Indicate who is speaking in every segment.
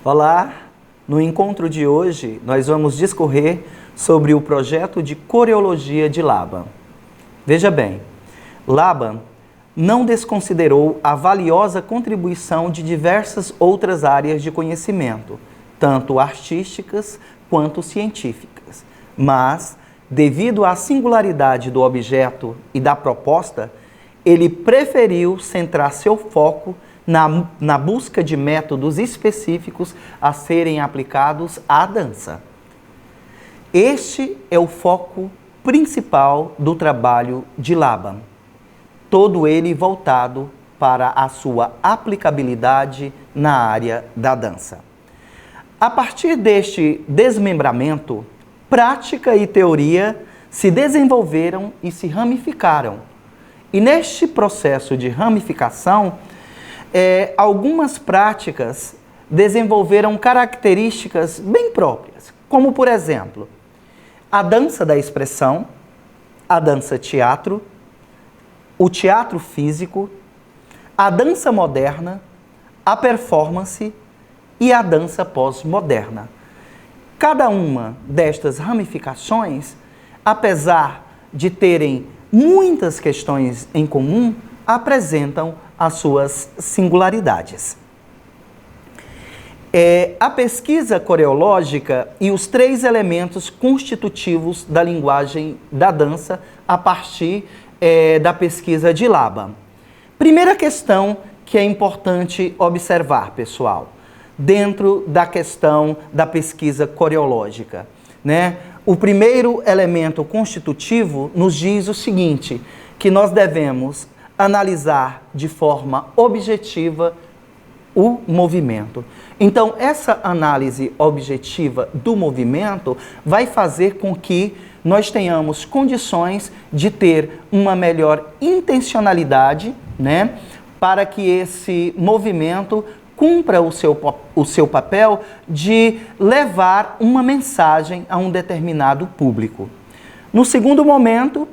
Speaker 1: Olá! No encontro de hoje, nós vamos discorrer sobre o projeto de coreologia de Laban. Veja bem, Laban não desconsiderou a valiosa contribuição de diversas outras áreas de conhecimento, tanto artísticas quanto científicas. Mas, devido à singularidade do objeto e da proposta, ele preferiu centrar seu foco na busca de métodos específicos a serem aplicados à dança. Este é o foco principal do trabalho de Laban, todo ele voltado para a sua aplicabilidade na área da dança. A partir deste desmembramento, prática e teoria se desenvolveram e se ramificaram. E neste processo de ramificação, algumas práticas desenvolveram características bem próprias, como, por exemplo, a dança da expressão, a dança-teatro, o teatro físico, a dança moderna, a performance e a dança pós-moderna. Cada uma destas ramificações, apesar de terem muitas questões em comum, apresentam as suas singularidades. A pesquisa coreológica e os 3 elementos constitutivos da linguagem da dança a partir da pesquisa de Laban. Primeira questão que é importante observar, pessoal, dentro da questão da pesquisa coreológica, né? O primeiro elemento constitutivo nos diz o seguinte, que nós devemos analisar de forma objetiva o movimento. Então, essa análise objetiva do movimento vai fazer com que nós tenhamos condições de ter uma melhor intencionalidade, né, para que esse movimento cumpra o seu papel de levar uma mensagem a um determinado público. No segundo momento,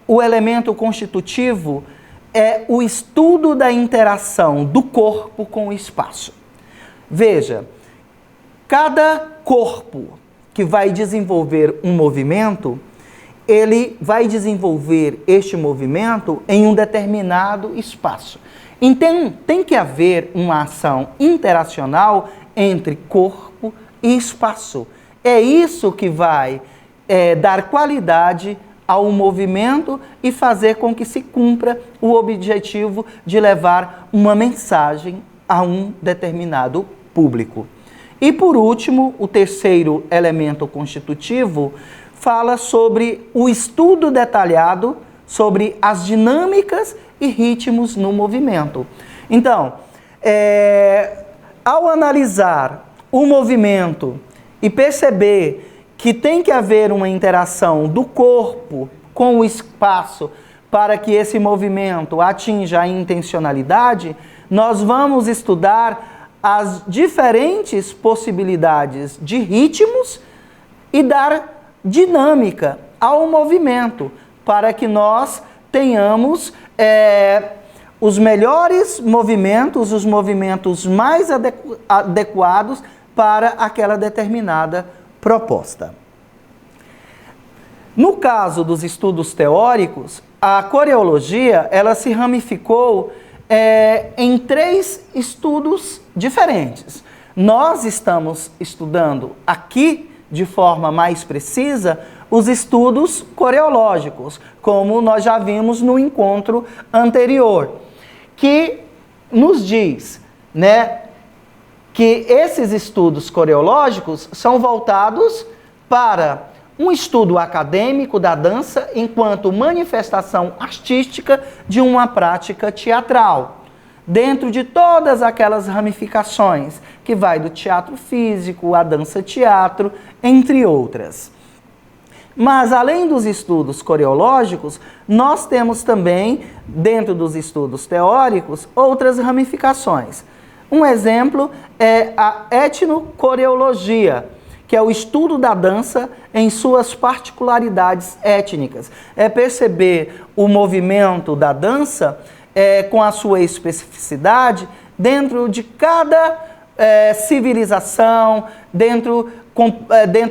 Speaker 1: o elemento constitutivo é o estudo da interação do corpo com o espaço. Veja, cada corpo que vai desenvolver um movimento, ele vai desenvolver este movimento em um determinado espaço. Então, tem que haver uma ação interacional entre corpo e espaço. É isso que vai dar qualidade ao movimento e fazer com que se cumpra o objetivo de levar uma mensagem a um determinado público. E por último, o terceiro elemento constitutivo fala sobre o estudo detalhado sobre as dinâmicas e ritmos no movimento. Então, ao analisar o movimento e perceber que tem que haver uma interação do corpo com o espaço para que esse movimento atinja a intencionalidade, nós vamos estudar as diferentes possibilidades de ritmos e dar dinâmica ao movimento, para que nós tenhamos os melhores movimentos, os movimentos mais adequados para aquela determinada proposta. No caso dos estudos teóricos, a coreologia ela se ramificou em 3 estudos diferentes. Nós estamos estudando aqui, de forma mais precisa, os estudos coreológicos, como nós já vimos no encontro anterior, que nos diz, né, que esses estudos coreológicos são voltados para um estudo acadêmico da dança enquanto manifestação artística de uma prática teatral, dentro de todas aquelas ramificações, que vai do teatro físico, a dança-teatro, entre outras. Mas, além dos estudos coreológicos, nós temos também, dentro dos estudos teóricos, outras ramificações. Um exemplo é a etnocoreologia, que é o estudo da dança em suas particularidades étnicas. É perceber o movimento da dança com a sua especificidade dentro de cada civilização, dentro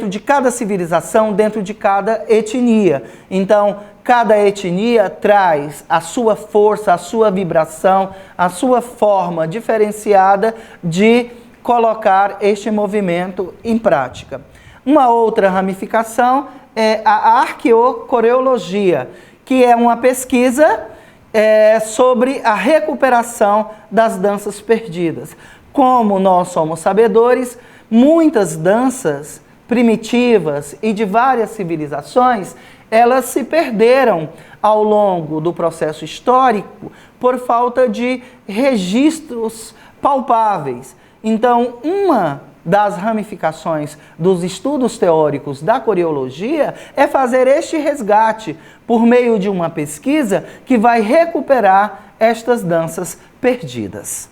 Speaker 1: de cada civilização, dentro de cada etnia. Então, cada etnia traz a sua força, a sua vibração, a sua forma diferenciada de colocar este movimento em prática. Uma outra ramificação é a arqueocoreologia, que é uma pesquisa sobre a recuperação das danças perdidas. Como nós somos sabedores, muitas danças primitivas e de várias civilizações, elas se perderam ao longo do processo histórico por falta de registros palpáveis. Então, uma das ramificações dos estudos teóricos da coreologia é fazer este resgate por meio de uma pesquisa que vai recuperar estas danças perdidas.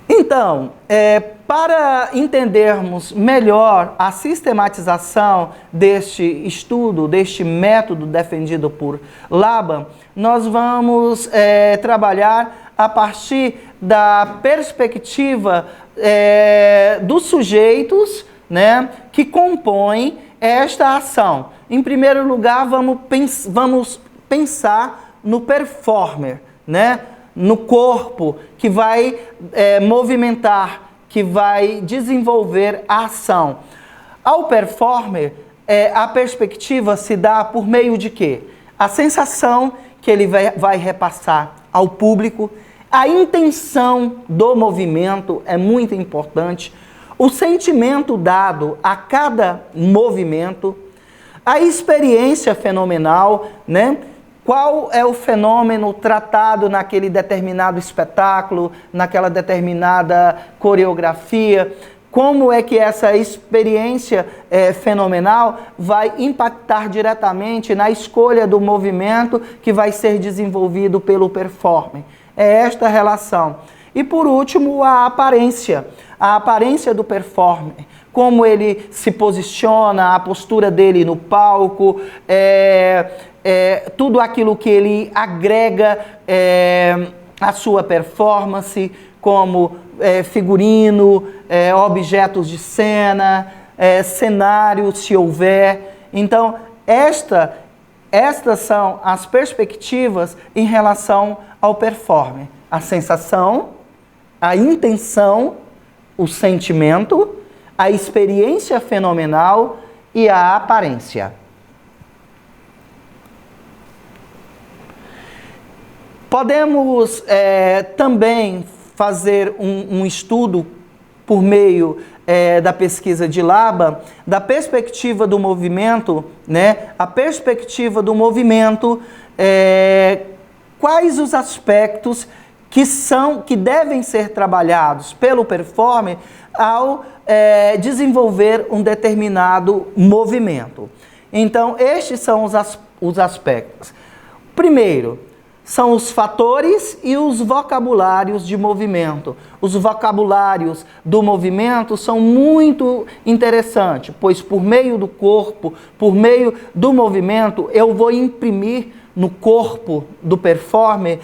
Speaker 1: Então, para entendermos melhor a sistematização deste estudo, deste método defendido por Laban, nós vamos trabalhar a partir da perspectiva dos sujeitos, né, que compõem esta ação. Em primeiro lugar, vamos pensar no performer, né? No corpo que vai movimentar, que vai desenvolver a ação. Ao performer, a perspectiva se dá por meio de quê? A sensação que ele vai repassar ao público, a intenção do movimento é muito importante, o sentimento dado a cada movimento, a experiência fenomenal, né? Qual é o fenômeno tratado naquele determinado espetáculo, naquela determinada coreografia? Como é que essa experiência fenomenal vai impactar diretamente na escolha do movimento que vai ser desenvolvido pelo performer? É esta relação. E por último, a aparência do performer. Como ele se posiciona, a postura dele no palco, tudo aquilo que ele agrega à sua performance, como figurino, objetos de cena, cenário, se houver. Então, estas são as perspectivas em relação ao performer. A sensação, a intenção, o sentimento, a experiência fenomenal e a aparência. Podemos também fazer um estudo por meio da pesquisa de Laban, da perspectiva do movimento, né? A perspectiva do movimento, quais os aspectos que devem ser trabalhados pelo performer ao desenvolver um determinado movimento. Então, estes são os aspectos. Primeiro, são os fatores e os vocabulários de movimento. Os vocabulários do movimento são muito interessantes, pois por meio do corpo, por meio do movimento, eu vou imprimir no corpo do performer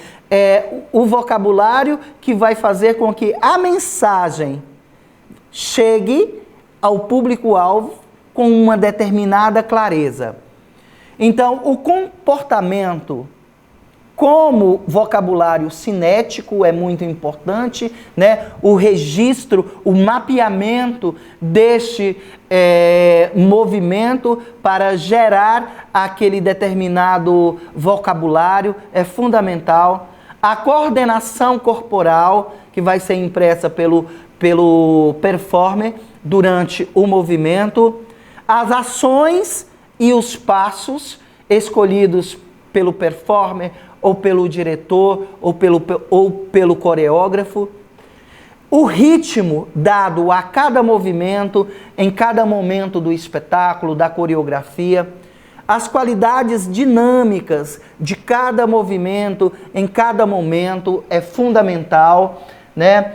Speaker 1: o vocabulário que vai fazer com que a mensagem chegue ao público-alvo com uma determinada clareza. Então, o comportamento como vocabulário cinético é muito importante, né? O registro, o mapeamento deste movimento para gerar aquele determinado vocabulário é fundamental. A coordenação corporal, que vai ser impressa pelo performer durante o movimento, as ações e os passos escolhidos pelo performer, ou pelo diretor, ou pelo coreógrafo, o ritmo dado a cada movimento, em cada momento do espetáculo, da coreografia, as qualidades dinâmicas de cada movimento, em cada momento, é fundamental, né?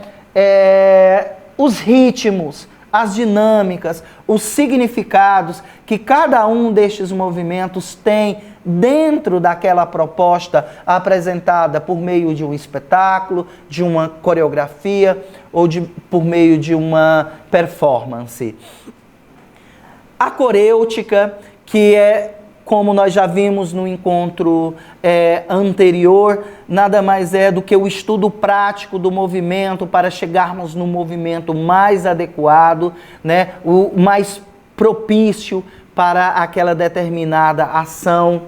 Speaker 1: Os ritmos, as dinâmicas, os significados que cada um destes movimentos tem dentro daquela proposta apresentada por meio de um espetáculo, de uma coreografia ou por meio de uma performance. A corêutica, que é, como nós já vimos no encontro anterior, nada mais é do que o estudo prático do movimento para chegarmos no movimento mais adequado, né, o mais propício para aquela determinada ação.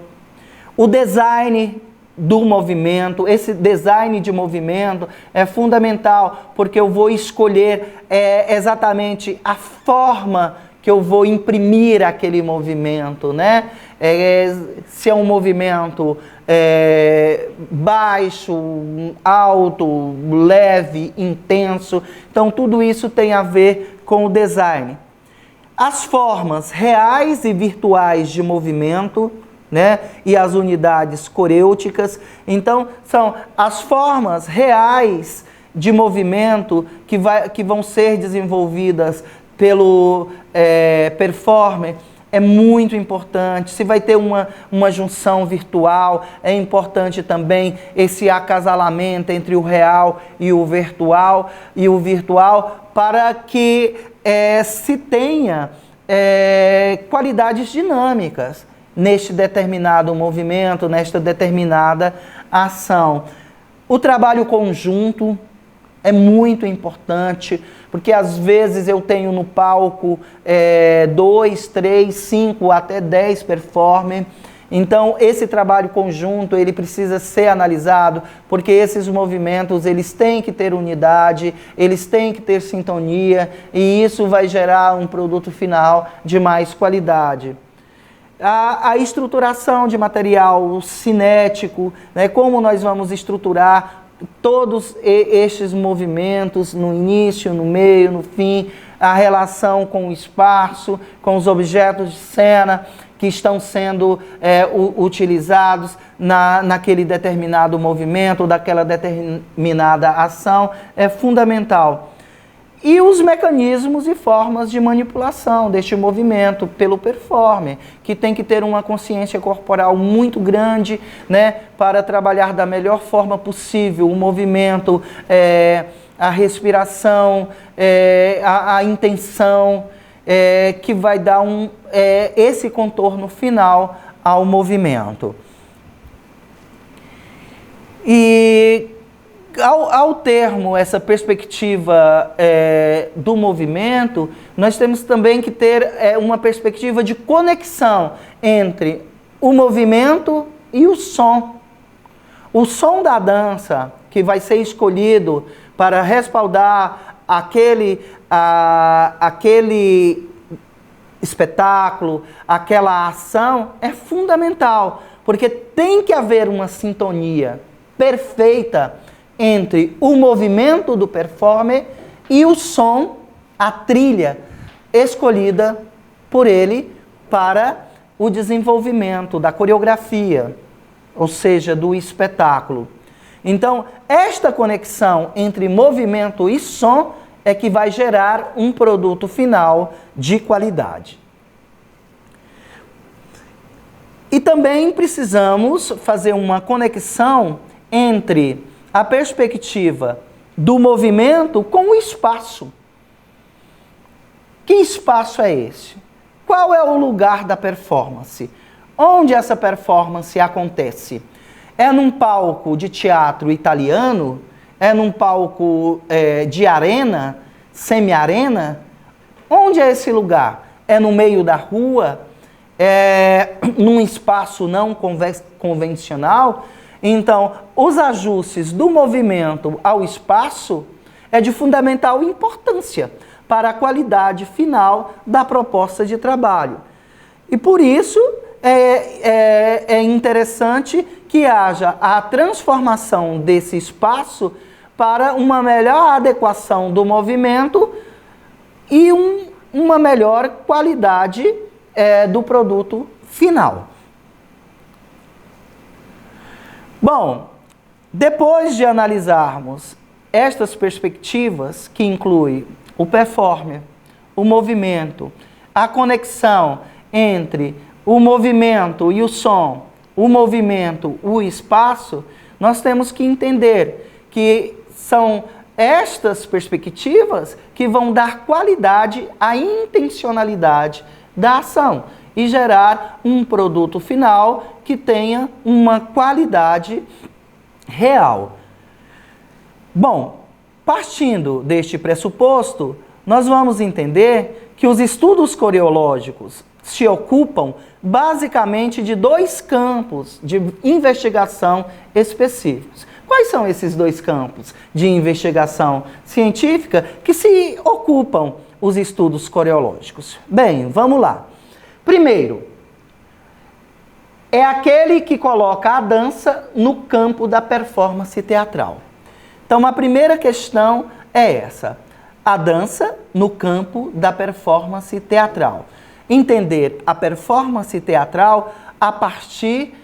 Speaker 1: O design do movimento, esse design de movimento é fundamental, porque eu vou escolher exatamente a forma que eu vou imprimir aquele movimento, né? Se é um movimento baixo, alto, leve, intenso. Então, tudo isso tem a ver com o design. As formas reais e virtuais de movimento, né? E as unidades corêuticas. Então, são as formas reais de movimento que vão ser desenvolvidas pelo performer. É muito importante. Se vai ter uma junção virtual, é importante também esse acasalamento entre o real e o virtual, para que se tenha qualidades dinâmicas neste determinado movimento, nesta determinada ação. O trabalho conjunto é muito importante, porque às vezes eu tenho no palco 2, 3, 5, até 10 performers. Então, esse trabalho conjunto, ele precisa ser analisado, porque esses movimentos, eles têm que ter unidade, eles têm que ter sintonia, e isso vai gerar um produto final de mais qualidade. A estruturação de material cinético, né, como nós vamos estruturar todos estes movimentos no início, no meio, no fim, a relação com o espaço, com os objetos de cena que estão sendo utilizados naquele determinado movimento, daquela determinada ação, é fundamental. E os mecanismos e formas de manipulação deste movimento pelo performer, que tem que ter uma consciência corporal muito grande, né, para trabalhar da melhor forma possível o movimento, a respiração, a intenção, que vai dar esse contorno final ao movimento. E ao termo essa perspectiva do movimento, nós temos também que ter uma perspectiva de conexão entre o movimento e o som. O som da dança, que vai ser escolhido para respaldar aquele espetáculo, aquela ação, é fundamental, porque tem que haver uma sintonia perfeita entre o movimento do performer e o som, a trilha escolhida por ele para o desenvolvimento da coreografia, ou seja, do espetáculo. Então, esta conexão entre movimento e som é que vai gerar um produto final de qualidade. E também precisamos fazer uma conexão entre a perspectiva do movimento com o espaço. Que espaço é esse? Qual é o lugar da performance? Onde essa performance acontece? É num palco de teatro italiano? É num palco de arena, semi-arena? Onde é esse lugar? É no meio da rua? É num espaço não convencional? Então, os ajustes do movimento ao espaço é de fundamental importância para a qualidade final da proposta de trabalho. E por isso é interessante que haja a transformação desse espaço para uma melhor adequação do movimento e uma melhor qualidade do produto final. Bom, depois de analisarmos estas perspectivas, que inclui o performer, o movimento, a conexão entre o movimento e o som, o movimento, o espaço, nós temos que entender que são estas perspectivas que vão dar qualidade à intencionalidade da ação e gerar um produto final que tenha uma qualidade real. Bom, partindo deste pressuposto, nós vamos entender que os estudos coreológicos se ocupam basicamente de dois campos de investigação específicos. Quais são esses dois campos de investigação científica que se ocupam os estudos coreológicos? Bem, vamos lá. Primeiro, é aquele que coloca a dança no campo da performance teatral. Então, a primeira questão é essa: a dança no campo da performance teatral. Entender a performance teatral a partir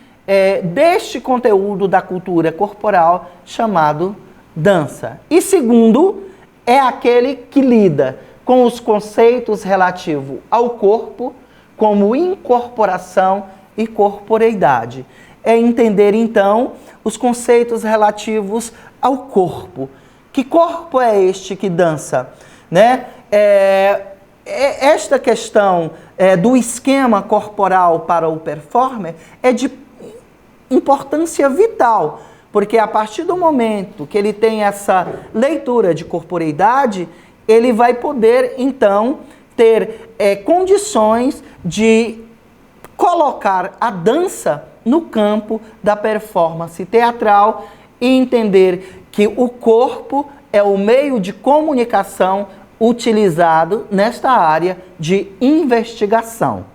Speaker 1: deste conteúdo da cultura corporal chamado dança. E segundo, é aquele que lida com os conceitos relativos ao corpo, como incorporação e corporeidade. É entender, então, os conceitos relativos ao corpo. Que corpo é este que dança? Né? Esta questão do esquema corporal para o performer é de importância vital, porque a partir do momento que ele tem essa leitura de corporeidade, ele vai poder, então, ter condições de colocar a dança no campo da performance teatral e entender que o corpo é o meio de comunicação utilizado nesta área de investigação.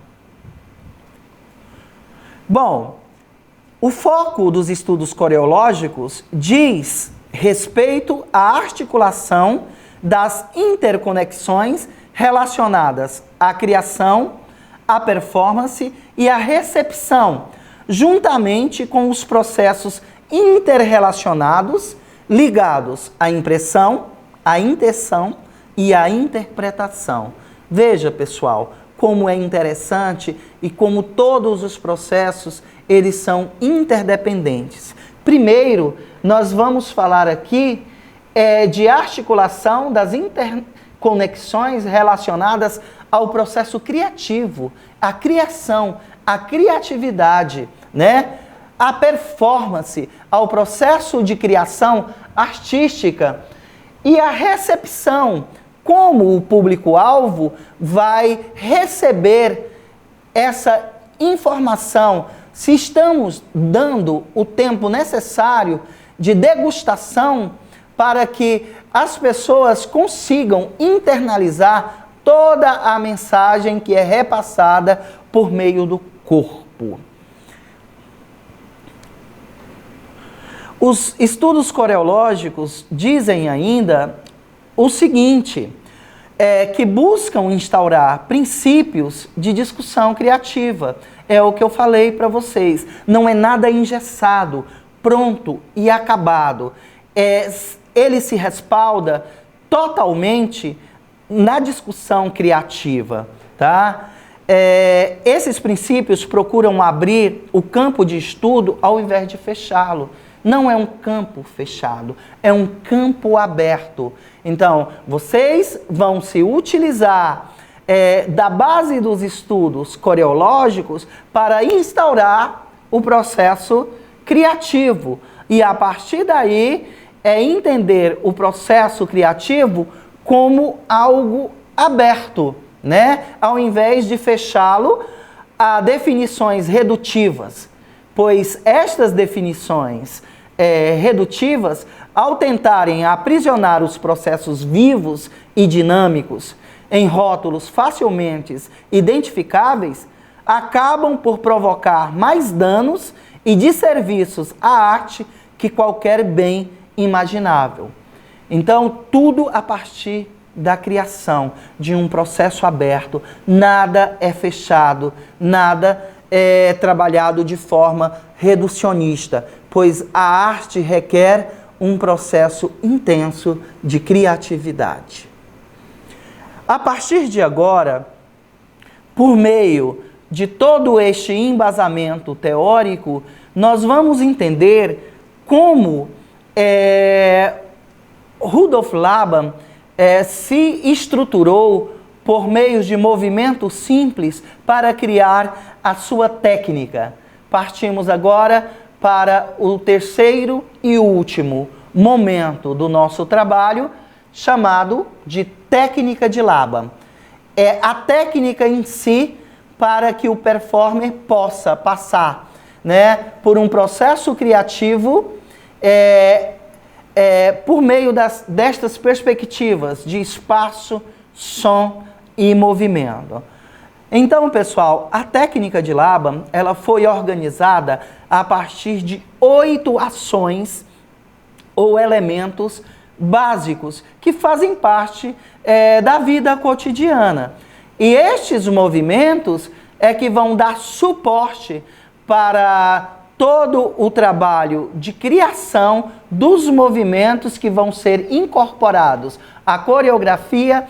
Speaker 1: Bom, o foco dos estudos coreológicos diz respeito à articulação das interconexões relacionadas à criação, à performance e à recepção, juntamente com os processos interrelacionados ligados à impressão, à intenção e à interpretação. Veja, pessoal, como é interessante e como todos os processos eles são interdependentes. Primeiro, nós vamos falar aqui de articulação das interconexões relacionadas ao processo criativo, à criação, à criatividade, né? A performance, ao processo de criação artística e a recepção, como o público-alvo vai receber essa informação, se estamos dando o tempo necessário de degustação para que as pessoas consigam internalizar toda a mensagem que é repassada por meio do corpo. Os estudos coreológicos dizem ainda o seguinte, que buscam instaurar princípios de discussão criativa. É o que eu falei para vocês. Não é nada engessado, pronto e acabado. Ele se respalda totalmente na discussão criativa, tá? Esses princípios procuram abrir o campo de estudo ao invés de fechá-lo. Não é um campo fechado, é um campo aberto. Então, vocês vão se utilizar da base dos estudos coreológicos para instaurar o processo criativo. E a partir daí, entender o processo criativo como algo aberto, né? Ao invés de fechá-lo a definições redutivas. Pois estas definições redutivas, ao tentarem aprisionar os processos vivos e dinâmicos em rótulos facilmente identificáveis, acabam por provocar mais danos e desserviços à arte que qualquer bem imaginável. Então, tudo a partir da criação, de um processo aberto, nada é fechado, nada é trabalhado de forma reducionista, pois a arte requer um processo intenso de criatividade. A partir de agora, por meio de todo este embasamento teórico, nós vamos entender como Rudolf Laban se estruturou por meio de movimentos simples para criar a sua técnica. Partimos agora para o terceiro e último momento do nosso trabalho, chamado de técnica de Laban. É a técnica em si para que o performer possa passar, né, por um processo criativo por meio destas perspectivas de espaço, som e movimento. Então, pessoal, a técnica de Laban, ela foi organizada a partir de 8 ações ou elementos básicos que fazem parte da vida cotidiana. E estes movimentos é que vão dar suporte para todo o trabalho de criação dos movimentos que vão ser incorporados à coreografia,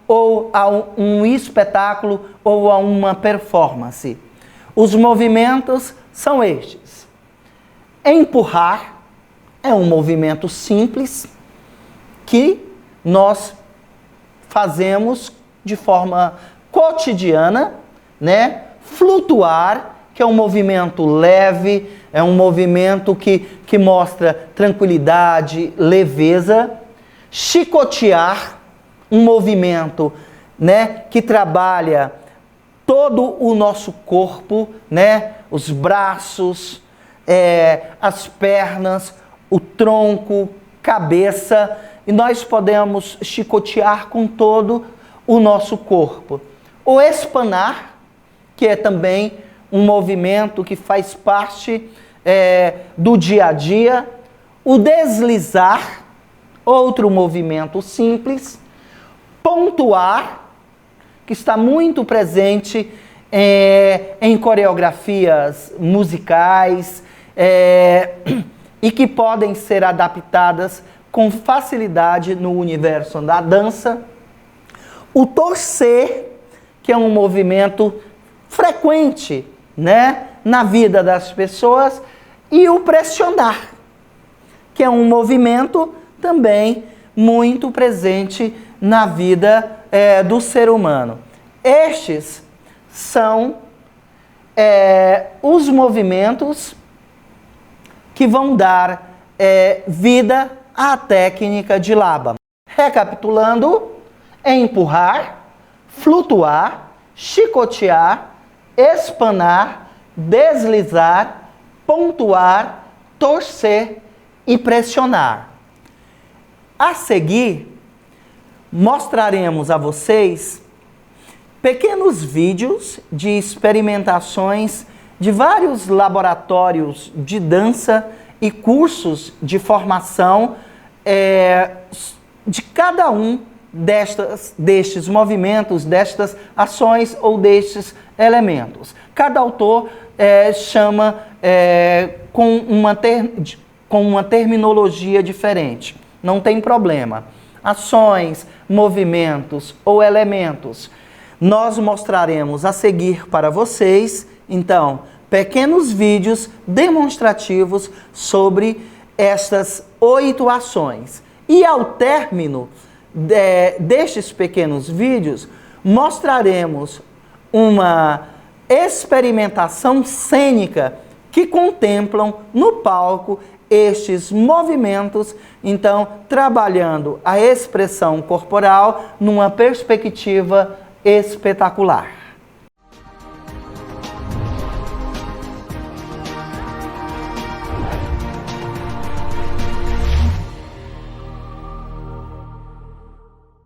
Speaker 1: ou a um espetáculo ou a uma performance. Os movimentos são estes. Empurrar é um movimento simples que nós fazemos de forma cotidiana, né? Flutuar, que é um movimento leve, é um movimento que mostra tranquilidade, leveza. Chicotear, um movimento, né, que trabalha todo o nosso corpo, né, os braços, as pernas, o tronco, cabeça, e nós podemos chicotear com todo o nosso corpo. O espanar, que é também um movimento que faz parte do dia a dia. O deslizar, outro movimento simples. Pontuar, que está muito presente em coreografias musicais e que podem ser adaptadas com facilidade no universo da dança. O torcer, que é um movimento frequente, né, na vida das pessoas. E o pressionar, que é um movimento também muito presente na vida do ser humano. Estes são os movimentos que vão dar vida à técnica de Laban. Recapitulando: empurrar, flutuar, chicotear, espanar, deslizar, pontuar, torcer e pressionar. A seguir, mostraremos a vocês pequenos vídeos de experimentações de vários laboratórios de dança e cursos de formação de cada um destes movimentos, destas ações ou destes elementos. Cada autor chama com uma terminologia diferente. Não tem problema. Ações, movimentos ou elementos. Nós mostraremos a seguir para vocês, então, pequenos vídeos demonstrativos sobre estas 8 ações. E ao término destes pequenos vídeos, mostraremos uma experimentação cênica que contemplam no palco estes movimentos, então trabalhando a expressão corporal numa perspectiva espetacular.